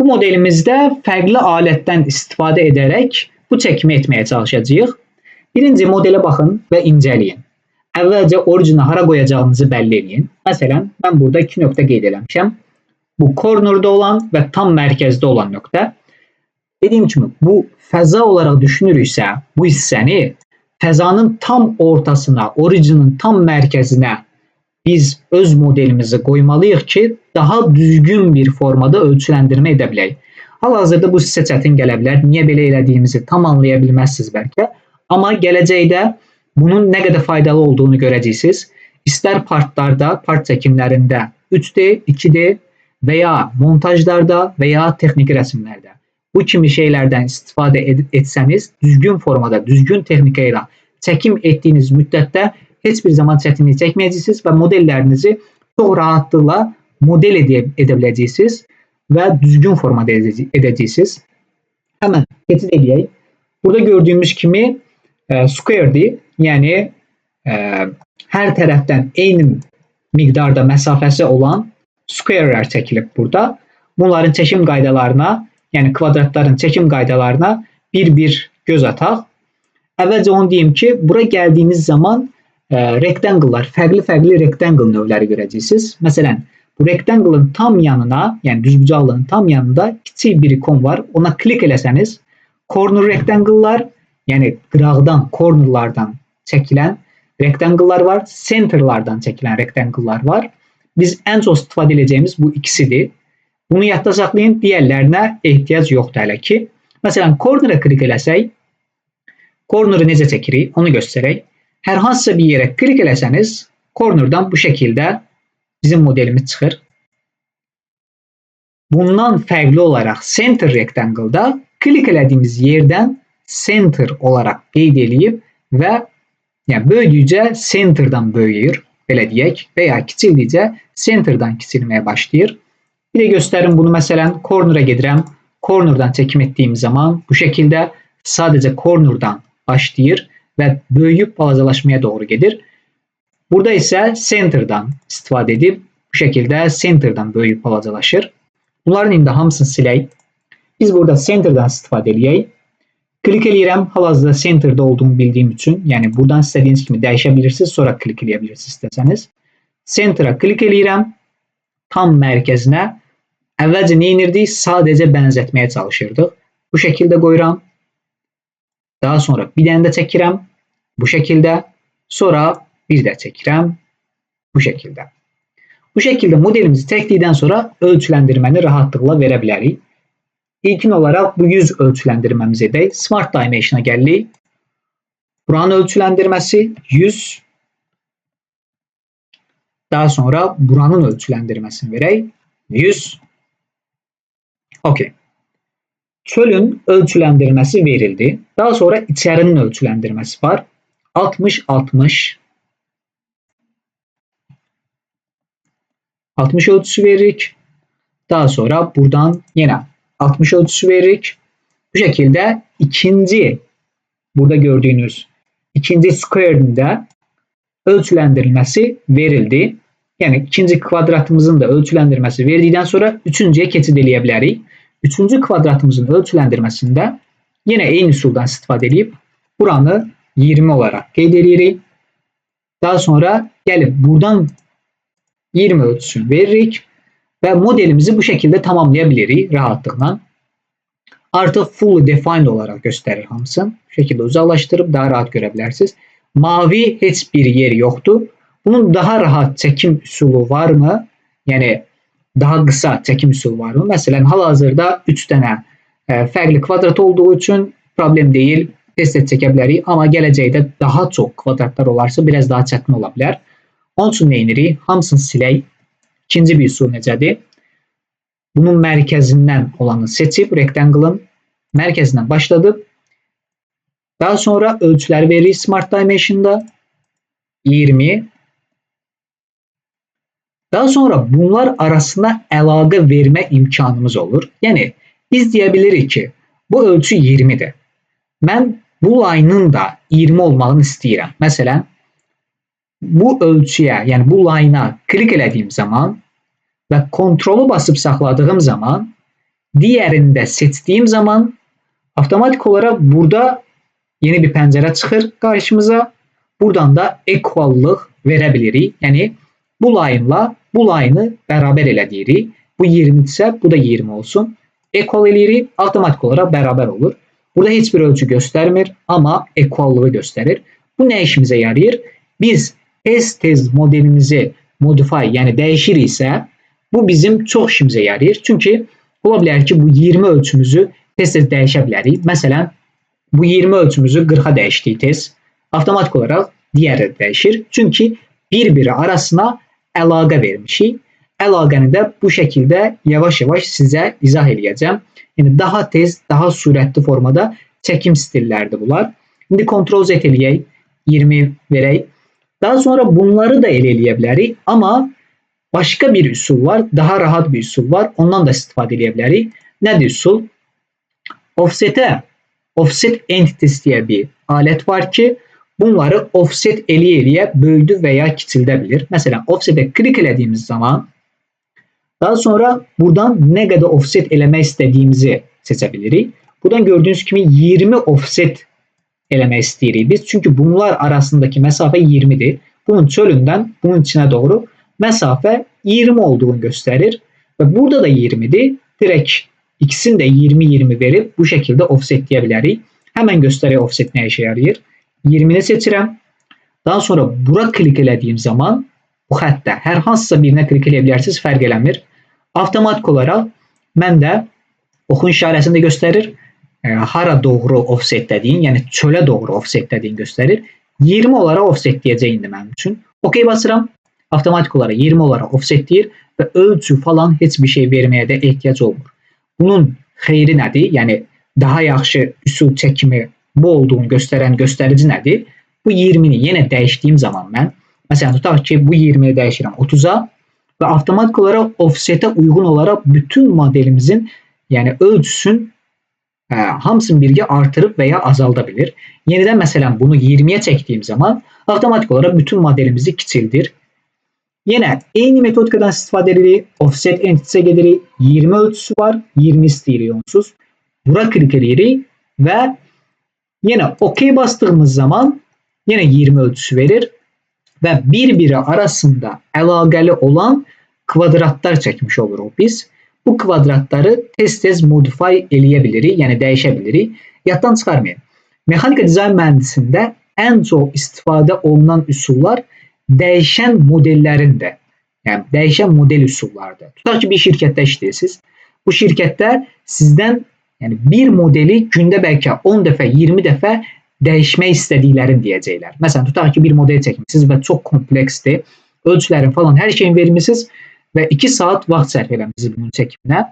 Bu modelimizdə fərqli alətdən istifadə edərək bu çəkimi etməyə çalışacağıq. Birinci modelə baxın və incələyin. Əvvəlcə origini hara qoyacağınızı bəlli edin. Məsələn, mən burada 2 nöqtə qeyd eləmişəm. Bu cornerda olan və tam mərkəzdə olan nöqtə. Dediyim kimi, bu fəza olaraq düşünürüksə, bu hissəni fəzanın tam ortasına, originin tam mərkəzinə biz öz modelimizi qoymalıyıq ki, daha düzgün bir formada ölçüləndirmə edə bilək. Hal-hazırda bu sizə çətin gələ bilər. Niyə belə elədiyimizi tam anlaya bilməzsiniz bəlkə. Amma gələcəkdə bunun nə qədər faydalı olduğunu görəcəksiniz. İstər partlarda, part çəkimlərində 3D, 2D və ya montajlarda və ya texniki rəsmlərdə bu kimi şeylərdən istifadə etsəniz, düzgün formada, düzgün texnika ilə çəkim etdiyiniz müddətdə heç bir zaman çətinlik çəkməyəcəksiniz və modellərinizi çox rahatlıqla model edə biləcəksiniz və düzgün formada edəcəksiniz. Həmən keçid edək. Burada gördüyümüz kimi square'dir, yəni hər tərəfdən eyni miqdarda məsafəsi olan square'lər çəkilib burada. Bunların çəkim qaydalarına, yəni kvadratların çəkim qaydalarına bir göz ataq. Əvvəlcə onu deyim ki, bura gəldiyiniz zaman rectangle'lar, fərqli rectangle növləri görəcəksiniz. Məsələn, bu rectangle'ın tam yanına, yəni düzbucaqlığın tam yanında kiçik bir ikon var. Ona klik eləsəniz, corner rectangle'lar, yəni qıraqdan, cornerlardan çəkilən rectangle'lar var, centerlardan çəkilən rectangle'lar var. Biz ən çox istifadə edəcəyimiz bu ikisidir. Bunu yadda saxlayın, digərlərinə ehtiyac yoxdur hələ ki. Məsələn, corner'a klik eləsək, corner'ı necə çəkirik, onu göstərək. Hər hansısa bir yerə klik eləsəniz, corner'dan bu şəkildə bizim modelimiz çıxır. Bundan fərqli olaraq center rectangle'da klik elədiyimiz yerdən center olaraq qeyd eləyib və böyüdükcə center'dan böyüyür, belə deyək, və ya kiçildikcə center'dan kiçilməyə başlayır. Bir də göstərim bunu, məsələn, corner'a gedirəm. Corner'dan çəkim etdiyim zaman bu şəkildə sadəcə corner'dan başlayır və böyüyüb balacalaşmaya doğru gedir. Burada isə center'dan istifadə edib bu şəkildə center'dan böyüyüb balacalaşır. Bunların indi hamısını silək. Biz burada center'dan istifadə edək. Klik eləyirəm, hal-hazırda center'da olduğumu bildiyim üçün, yəni buradan istədiyiniz kimi dəyişə bilirsiniz, sonra klik eləyə bilirsiniz istəsəniz. Center'a klik eləyirəm, tam mərkəzinə. Əvvəlcə nə edirdik? Sadəcə bənzətməyə çalışırdıq. Bu şəkildə qoyuram. Daha sonra bir dənə də çəkirəm. Bu şəkildə. Sonra bir də çəkirəm. Bu şəkildə. Bu şəkildə modelimizi çəkdikdən sonra ölçüləndirməni rahatlıqla verə bilərik. İlkin olaraq bu yüz ölçüləndirməmizi edək. Smart Dimension'a gəlirik. Buranın ölçüləndirməsi 100. Daha sonra buranın ölçüləndirməsini verək. 100. Okay. Çölün ölçüləndirməsi verildi. Daha sonra içərinin ölçüləndirməsi var. 60-60. 60 ölçüsü veririk. Daha sonra buradan yenə 60 ölçüsü veririk. Bu şəkildə ikinci, burada gördüyünüz ikinci square'nin də ölçüləndirilməsi verildi. Yəni ikinci kvadratımızın da ölçüləndirməsi verdikdən sonra üçüncüyə keçid eləyə bilərik. Üçüncü kvadratımızın ölçüləndirməsində yenə eyni üsuldan istifadə edib buranı 20 olaraq qeyd edirik. Daha sonra gəlib buradan 20 ölçüsünü veririk və modelimizi bu şəkildə tamamlaya bilirik rahatlıqla. Artıq fully defined olaraq göstərir hamısını. Bu şəkildə uzaqlaşdırıb daha rahat görə bilərsiniz. Mavi heç bir yer yoxdur. Bunun daha rahat çəkim üsulu varmı? Yəni daha qısa çəkim üsulu varmı? Məsələn, hal-hazırda 3 dənə fərqli kvadrat olduğu üçün problem deyil. Test çəkə bilərik. Amma gələcəkdə daha çox kvadratlar olarsa biraz daha çətin ola bilər. Onun üçün nə edirik? Hamısını silək. İkinci bir üsul necədir? Bunun mərkəzindən olanı seçib, rectangle'ın mərkəzindən başladıb. Daha sonra ölçüləri veririk Smart Dimension'da. 20. Daha sonra bunlar arasında əlaqə vermə imkanımız olur. Yəni, biz deyə bilirik ki, bu ölçü 20'dir. Mən bu line'ın da 20 olmağını istəyirəm. Məsələn, bu ölçüyə, yəni bu line'a klik elədiyim zaman və kontrolu basıb saxladığım zaman diğerinde seçtiğim zaman avtomatik olarak burada yeni bir pəncərə çıxır qarşımıza. Buradan da equallıq verə bilirik. Yəni bu line'la bu line'ı bərabər elədirik. Bu 20 ise bu da 20 olsun. Equal eləyirik. Avtomatik olarak bərabər olur. Burada heç bir ölçü göstərmir ama equallığı göstərir. Bu nə işimizə yarayır? Biz tez modelimizi modify yəni dəyişiriksə bu bizim çox işimizə yarayır. Çünki ola bilər ki bu 20 ölçümüzü tez dəyişə bilərik. Məsələn bu 20 ölçümüzü 40'a dəyişdik tez. Avtomatik olarak diğeri dəyişir. Çünki bir-biri arasına əlaqə vermişik. Əlaqəni də bu şəkildə yavaş-yavaş sizə izah edəcəm. Yəni daha tez, daha sürətli formada çəkim stillərdir bunlar. İndi Ctrl Z eləyək, 20 verək. Daha sonra bunları da eləyə bilərik, amma başqa bir üsul var, daha rahat bir üsul var. Ondan da istifadə edə bilərik. Nədir üsul? Offset entities diye bir alet var ki bunları offset eləyə böldü veya kiçildebilir. Mesela offset'e klik elədiyimiz zaman daha sonra buradan ne kadar offset eləmək istədiyimizi seçebiliriz. Buradan gördüğünüz gibi 20 offset eləmək istəyirik biz. Çünkü bunlar arasındaki mesafe 20'dir. Bunun çölünden bunun içine doğru mesafe 20 olduğunu gösterir. Ve burada da 20'dir. Direkt ikisini de 20-20 verip bu şekilde offsetleyebiliriz. Hemen göstereyim offset ne işe yarayır. 20'ni seçirəm. Daha sonra bura klik elədiyim zaman bu xəttə hər hansısa birinə klik eləyə bilərsiniz, fərq eləmir. Avtomatik olaraq mən də oxun işarəsində göstərir. Hara doğru offsetlediğin, yəni çölə doğru offsetlediğin göstərir. 20 olaraq offsetləyəcək indi mənim üçün. OK basıram. Avtomatik olaraq 20 olaraq offsetləyir və ölçü falan heç bir şey verməyə də ehtiyac olmur. Bunun xeyri nədir? Yəni daha yaxşı üsul çəkimi bu olduğunu göstərən göstərici nədir? Bu 20'ni yenə dəyişdiyim zaman mən, məsələn tutaq ki bu 20'ni dəyişirəm 30'a və avtomatik olaraq offset'e uyğun olaraq bütün modelimizin yəni ölçüsün hamısını birgə artırıb və ya azaldabilir. Yenidən məsələn bunu 20'ye çəkdiyim zaman avtomatik olaraq bütün modelimizi kiçildir. Yenə eyni metodikadan istifadə edirik. Offset entities'e gedirik. 20 ölçüsü var. 20 istəyirik onsuz. Bura klik edirik və yenə OK bastığımız zaman yenə 20 ölçüsü verir və bir-biri arasında əlaqəli olan kvadratlar çəkmiş oluruq biz. Bu kvadratları tez modify eləyə bilirik, yəni dəyişə bilirik. Yaddan çıxarmayın. Mexanika dizayn mühəndisində ən çox istifadə olunan üsullar dəyişən modellərindir. Yəni dəyişən model üsullardır. Tutaq ki bir şirkətdə işləyirsiniz. Bu şirkətdə sizdən yəni bir modeli gündə bəlkə 10 dəfə, 20 dəfə dəyişmək istədiklərini deyəcəklər. Məsələn, tutaq ki bir model çəkmisiniz və çox kompleksdir. Ölçülərin falan hər şeyini vermisiniz və 2 saat vaxt sərf eləmisiniz bunun çəkiminə.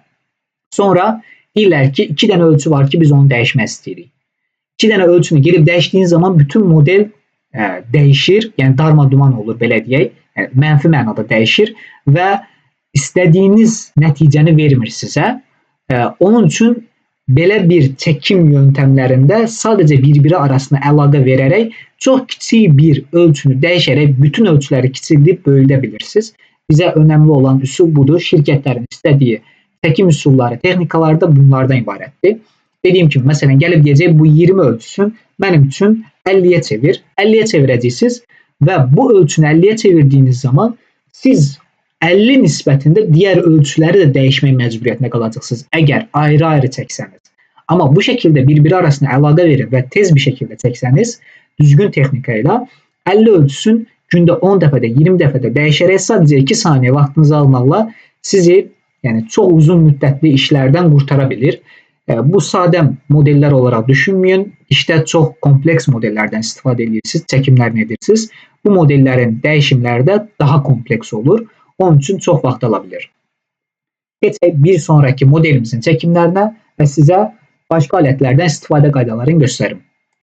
Sonra deyirlər ki 2 dənə ölçü var ki biz onu dəyişmək istəyirik. 2 dənə ölçünü gelib dəyişdiyiniz zaman bütün model dəyişir, yəni darma-duman olur belə deyək, yəni mənfi mənada dəyişir və istədiyiniz nəticəni vermir sizə. Onun üçün belə bir çəkim yöntəmlərində sadəcə bir-biri arasında əlaqə verərək çox kiçik bir ölçünü dəyişərək bütün ölçüləri kiçildib böyüdə bilirsiniz. Bizə önəmli olan üsul budur. Şirkətlərin istədiyi çəkim üsulları, texnikaları da bunlardan ibarətdir. Dediyim kimi, məsələn, gəlib deyəcək bu 20 ölçüsün mənim üçün 50'ye çevir. 50'ye çevirəcəksiniz və bu ölçünü 50'ye çevirdiyiniz zaman siz 50 nisbətində digər ölçüləri də dəyişmək məcburiyyətində qalacaqsınız əgər ayrı-ayrı çəksəniz. Amma bu şəkildə bir-biri arasında əlaqə verir və tez bir şəkildə çəksəniz, düzgün texnika ilə 50 ölçüsün gündə 10 dəfədə, 20 dəfədə dəyişərək sadəcə 2 saniyə vaxtınızı almaqla sizi yəni çox uzun müddətli işlərdən qurtara bilir. Bu sadə modeller olaraq düşünməyin. İşdə çox kompleks modellərdən istifadə edirsiniz, çəkimlərini edirsiniz. Bu modellərin dəyişimləri də daha kompleks olur. Onun üçün çox vaxt ala bilir. Keçək bir sonraki modelimizin çəkimlərinə və sizə başqa alətlərdən istifadə qaydalarını göstərim.